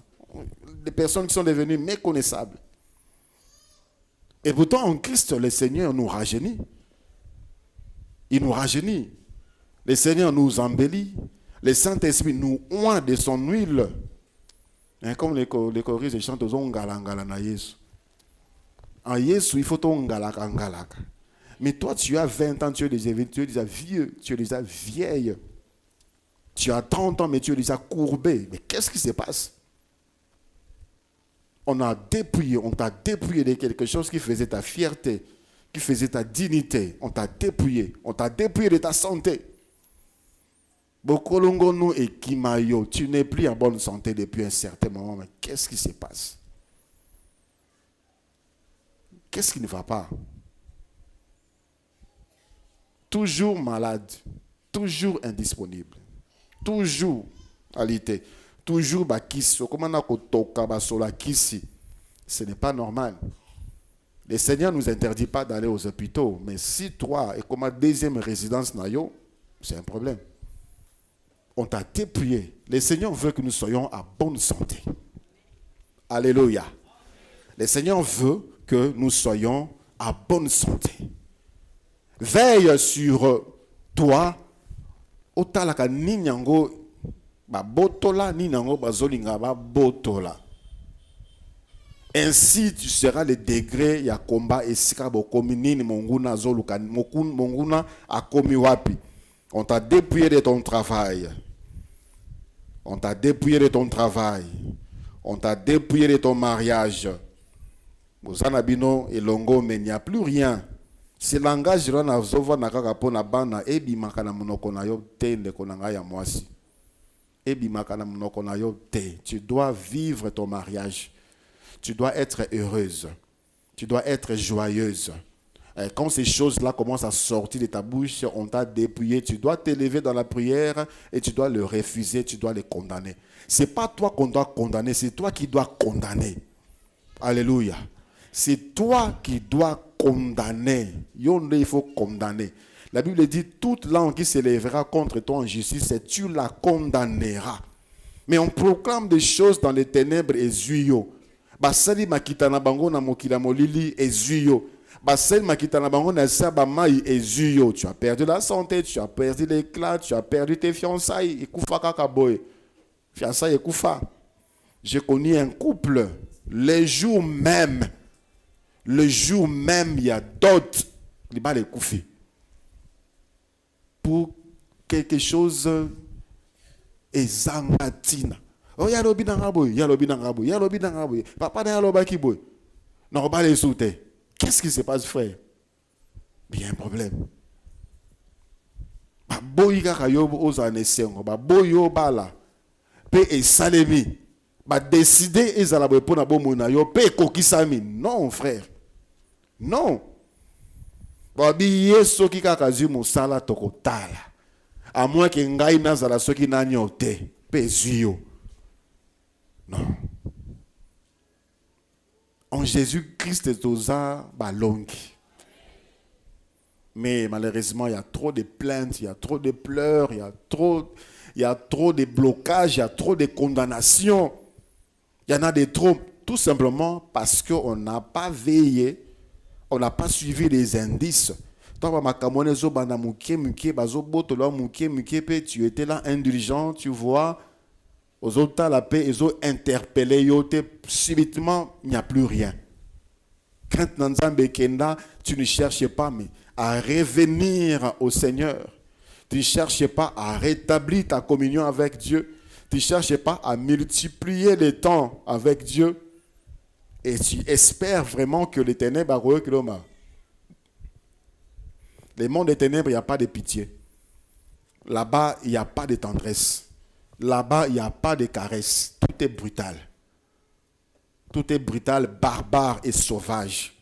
Des personnes qui sont devenues méconnaissables. Et pourtant, en Christ, le Seigneur nous rajeunit. Il nous rajeunit. Le Seigneur nous embellit. Le Saint-Esprit nous oint de son huile. Et comme les choristes chantent aux ongalangala na Yesu. En Yesu, il faut ton galaka. Mais toi, tu as 20 ans, tu es déjà vieux, tu es déjà vieille. Tu as 30 ans, mais tu es déjà courbé. Mais qu'est-ce qui se passe? On t'a dépouillé de quelque chose qui faisait ta fierté, qui faisait ta dignité. On t'a dépouillé de ta santé. Bokolongono et Kimayo, tu n'es plus en bonne santé depuis un certain moment, mais qu'est-ce qui se passe? Qu'est-ce qui ne va pas? Toujours malade, toujours indisponible, toujours alité, toujours bakisi. Ce n'est pas normal. Le Seigneur ne nous interdit pas d'aller aux hôpitaux, mais si toi, et comme deuxième résidence, c'est un problème. On t'a dépouillé. Le Seigneur veut que nous soyons à bonne santé. Alléluia. Le Seigneur veut que nous soyons à bonne santé. Veille sur toi. Otalaka ninyango ba botola ninyango bazolinga ba botola. Ainsi tu seras le degré ya combat et sika bokomi nini monguna zoluka monguna akomi wapi. On t'a dépouillé de ton travail. On t'a dépouillé de ton travail. On t'a dépouillé de ton mariage. Bozanabino et longo, mais il n'y a plus rien. Ce langage là na zova na kaka pona bana ebi makana munoko na yo te ndeko na ngai ya mwasi. Ebi makana munoko na yo te. Tu dois vivre ton mariage. Tu dois être heureuse. Tu dois être joyeuse. Quand ces choses-là commencent à sortir de ta bouche, on t'a dépouillé, tu dois t'élever dans la prière et tu dois le refuser, tu dois le condamner. Ce n'est pas toi qu'on doit condamner, c'est toi qui dois condamner. Alléluia. C'est toi qui dois condamner. Il faut condamner. La Bible dit, toute langue qui s'élèvera contre toi en justice, tu la condamneras. Mais on proclame des choses dans les ténèbres et zuyo. Basali makitana bango na mokila molili et zuyo. Tu as perdu la santé, tu as perdu l'éclat, tu as perdu tes fiançailles. J'ai connu un couple, le jour même, il y a d'autres qui vont les couper. Pour quelque chose ezangatina. Oh, il y a l'obi nangaboy, il y a l'obi nangaboy. Papa n'a l'oba qui boy. Non, pas les souter. Qu'est-ce qui se passe, frère? Il y a un problème. Boy kakayobo ozane sengo, boyo bala. Pe e salemi. Ba décider ezalabo pona bomona yo pe kokisami. Non, frère. Non. Babi yeso ki kakazu musala tokotala. À moins que ngai nazala soki nanyote pe zuyo. Non. En Jésus-Christ, toza balongi. Mais malheureusement, il y a trop de plaintes, il y a trop de pleurs, il y a trop de blocages, il y a trop de condamnations. Il y en a des trop, tout simplement parce qu'on n'a pas veillé, on n'a pas suivi les indices. Tu étais là indulgent, tu vois. Aux autres, la paix, ils ont interpellé, subitement, il n'y a plus rien. crainte na Nzambe kenda, tu ne cherches pas mais à revenir au Seigneur. Tu ne cherches pas à rétablir ta communion avec Dieu. Tu ne cherches pas à multiplier les temps avec Dieu. Et tu espères vraiment que les ténèbres les mondes des ténèbres, il n'y a pas de pitié. Là-bas, il n'y a pas de tendresse. Là-bas, il n'y a pas de caresse. Tout est brutal. Tout est brutal, barbare et sauvage.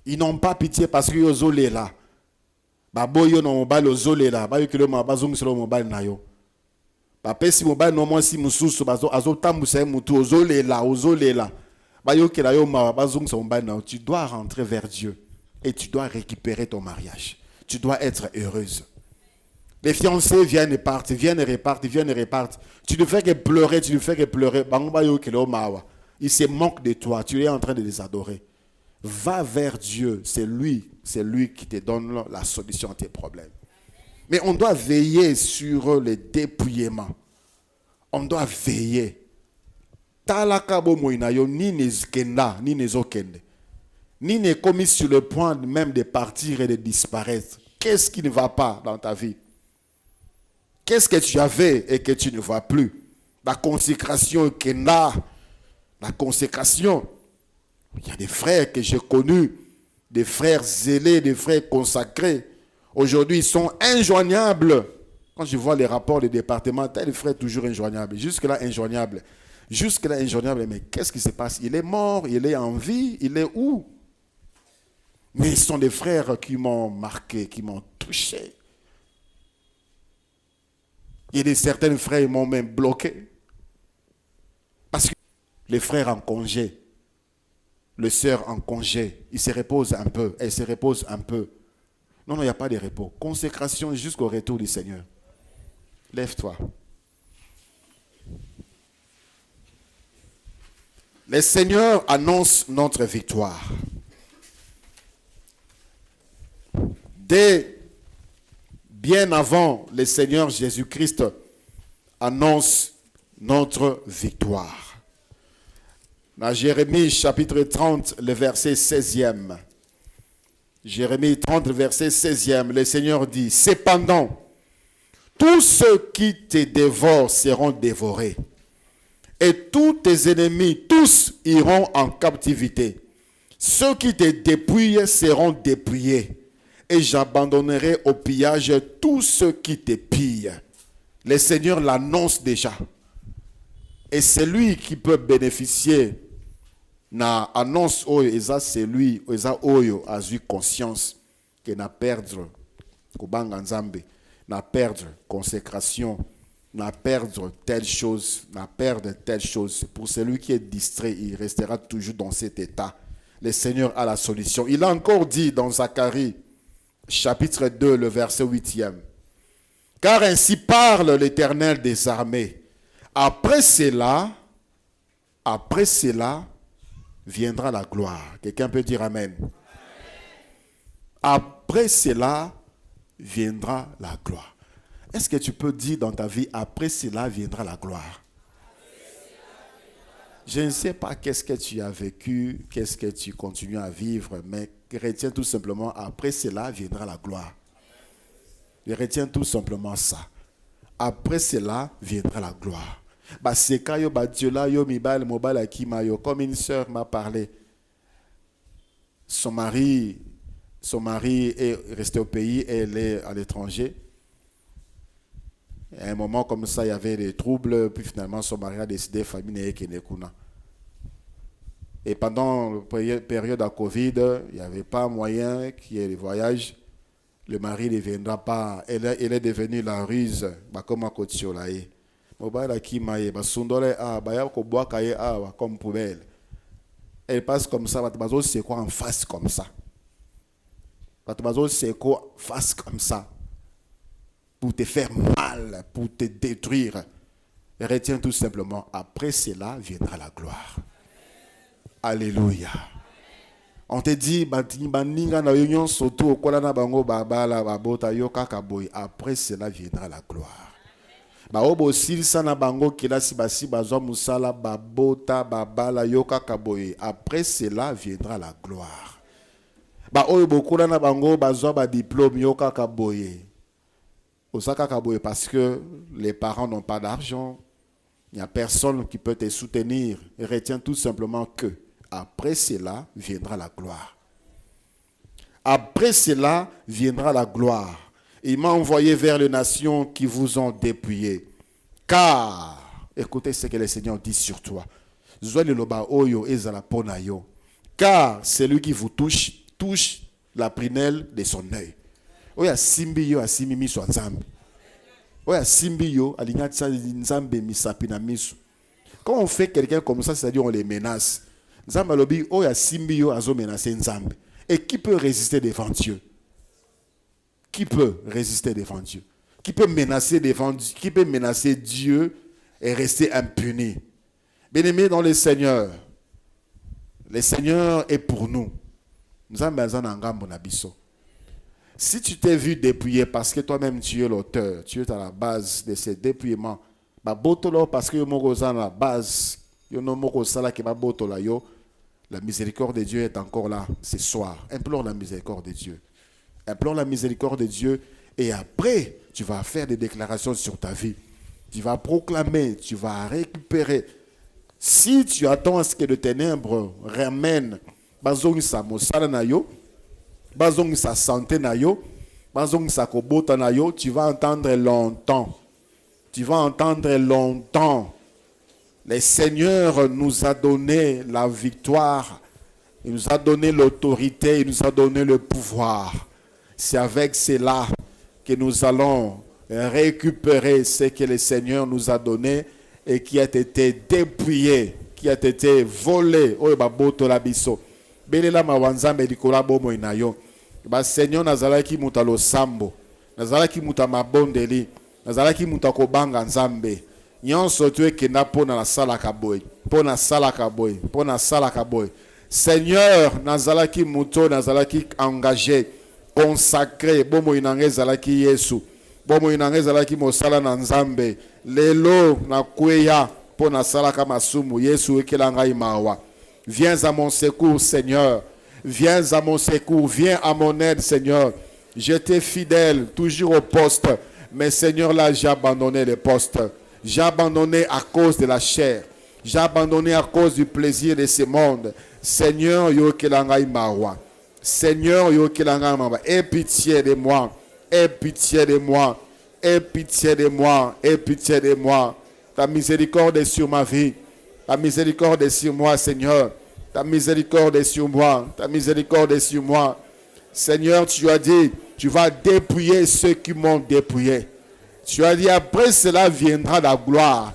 Ils n'ont pas pitié parce que sont là. Baboyo no mobile ozole là. Ba yokelo mabazung selo mobile na yo. Ba pesi mobile no mo si mususu bazo azotambusa mutu ozole là. Ba yokela yo mabazung selo mobile na. Tu dois rentrer vers Dieu et tu dois récupérer ton mariage. Tu dois être heureuse. Les fiancés viennent et partent, viennent et repartent, viennent et repartent. Tu ne fais que pleurer, tu ne fais que pleurer. Ils se moquent de toi, tu es en train de les adorer. Va vers Dieu, c'est lui qui te donne la solution à tes problèmes. Mais on doit veiller sur le dépouillement. On doit veiller. Ni n'est commis sur le point même de partir et de disparaître. Qu'est-ce qui ne va pas dans ta vie? Qu'est-ce que tu avais et que tu ne vois plus? La consécration Kenda. La consécration. Il y a des frères que j'ai connus, des frères zélés, des frères consacrés. Aujourd'hui, ils sont injoignables. Quand je vois les rapports des départements, tel frère toujours injoignable. Jusque-là, injoignable. Jusque-là, injoignable. Mais qu'est-ce qui se passe? Il est mort, il est en vie, il est où? Mais ce sont des frères qui m'ont marqué, qui m'ont touché. Il y a des certains frères qui m'ont même bloqué. Parce que les frères en congé, les sœurs en congé, ils se reposent un peu, elles se reposent un peu. Non, il n'y a pas de repos. Consécration jusqu'au retour du Seigneur. Lève-toi. Le Seigneur annonce notre victoire. Dès bien avant, le Seigneur Jésus-Christ annonce notre victoire. Dans Jérémie chapitre 30, le verset 16e. Jérémie 30, verset 16e, le Seigneur dit, « Cependant, tous ceux qui te dévorent seront dévorés, et tous tes ennemis, tous iront en captivité. Ceux qui te dépouillent seront dépouillés, et j'abandonnerai au pillage tous ceux qui te pillent. » Le Seigneur l'annonce déjà. Et c'est lui qui peut bénéficier. Na annonce oyo eza celui eza oyo a eu conscience que na perdre kubanga nzambe, na perdre consécration, na perdre telle chose, na perdre telle chose. Pour celui qui est distrait, il restera toujours dans cet état. Le Seigneur a la solution. Il a encore dit dans Zacharie chapitre 2, le verset 8e. Car ainsi parle l'Éternel des armées. Après cela, viendra la gloire. Quelqu'un peut dire Amen. Après cela, viendra la gloire. Est-ce que tu peux dire dans ta vie, après cela viendra la gloire? Je ne sais pas qu'est-ce que tu as vécu, qu'est-ce que tu continues à vivre, mais retiens tout simplement, après cela viendra la gloire. Je retiens tout simplement ça. Après cela viendra la gloire. Comme une sœur m'a parlé, son mari est resté au pays et elle est à l'étranger. À un moment comme ça, il y avait des troubles, puis finalement son mari a décidé famille. Et pendant la période de Covid, il n'y avait pas moyen qu'il y ait des voyages. Le mari ne viendra pas. Elle est devenue la ruse. Comme à Kotiolaï. Comme poubelle. Elle passe comme ça. C'est quoi en face comme ça? C'est quoi face comme ça? Pour te faire mal, pour te détruire. Et retiens tout simplement, après cela viendra la gloire. Alléluia. On te dit, après cela viendra la gloire. Ba obo silisa na bango kelasi basi bazwa musala babota babala yoka kaboye. Après cela viendra la gloire. Ba oyo bokula na bango bazwa ba diplôme yoka kaboye. Osaka kaboye parce que les parents n'ont pas d'argent. Il n'y a personne qui peut te soutenir. Et retiens tout simplement que après cela viendra la gloire. Après cela viendra la gloire. Il m'a envoyé vers les nations qui vous ont dépouillé. Car, écoutez ce que le Seigneur dit sur toi. Car celui qui vous touche la prunelle de son œil. Oya simbi yo asimi miso nzambe. Oya simbi yo alinyatsa nzambe misapi na miso. Quand on fait quelqu'un comme ça, c'est-à-dire on les menace. Nzambe lobi oya simbi yo azo menacer nzambe. Et qui peut résister devant Dieu? Qui peut résister devant Dieu? Qui peut menacer devant Dieu? Qui peut menacer Dieu et rester impuni? Bien-aimés dans le Seigneur est pour nous. Nous avons si tu t'es vu dépouillé parce que toi-même tu es l'auteur, tu es à la base de ces dépouillements, parce que la base, la miséricorde de Dieu est encore là ce soir. Implore la miséricorde de Dieu. Implore la miséricorde de Dieu et après, tu vas faire des déclarations sur ta vie. Tu vas proclamer, tu vas récupérer. Si tu attends à ce que les ténèbres ramènent sa mosala na yo, sa santé na yo, sa kobota na yo, tu vas entendre longtemps. Tu vas entendre longtemps. Le Seigneur nous a donné la victoire. Il nous a donné l'autorité. Il nous a donné le pouvoir. C'est avec cela que nous allons récupérer ce que le Seigneur nous a donné et qui a été dépouillé, qui a été volé. Belela mawanzambe likola bomo inayo. Ba Seigneur nazalaki mutalo sambo. Nazalaki mutamabondeli. Nazalaki mutakobanga nzambe. Nyonso tu ekenda pona la sala kaboy. Pona sala kaboy. Pona sala kaboy. Seigneur nazalaki muto nazalaki engagé, consacré. Bomo inange zalaki Yesu. Bomo inange zalaki mosala na nzambe. Lelo na kweya pona sala kama sumu. Yesu ekelanga imawa. Viens à mon secours, Seigneur. Viens à mon secours. Viens à mon aide, Seigneur. J'étais fidèle, toujours au poste. Mais Seigneur, là, j'ai abandonné le poste. J'ai abandonné à cause de la chair. J'ai abandonné à cause du plaisir de ce monde. Seigneur, yo kelanga imawa. Seigneur, yo kelanga imawa. Aie pitié de moi. Aie pitié de moi. Aie pitié de moi. Aie pitié de moi. Ta miséricorde est sur ma vie. Ta miséricorde est sur moi, Seigneur. Ta miséricorde est sur moi. Ta miséricorde est sur moi. Seigneur, tu as dit, tu vas dépouiller ceux qui m'ont dépouillé. Tu as dit, après cela viendra la gloire.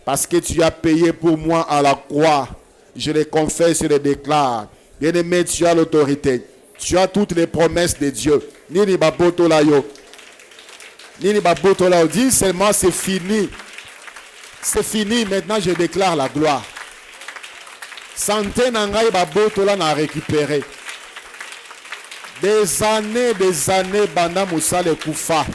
Parce que tu as payé pour moi à la croix. Je les confesse, je les déclare. Bien-aimé, tu as l'autorité. Tu as toutes les promesses de Dieu. Nini baboto la yo. Nini baboto la yo. Dis seulement, c'est fini. C'est fini, maintenant je déclare la gloire. Santé nangai babotola n'a récupéré. Des années, banda moussa le koufa.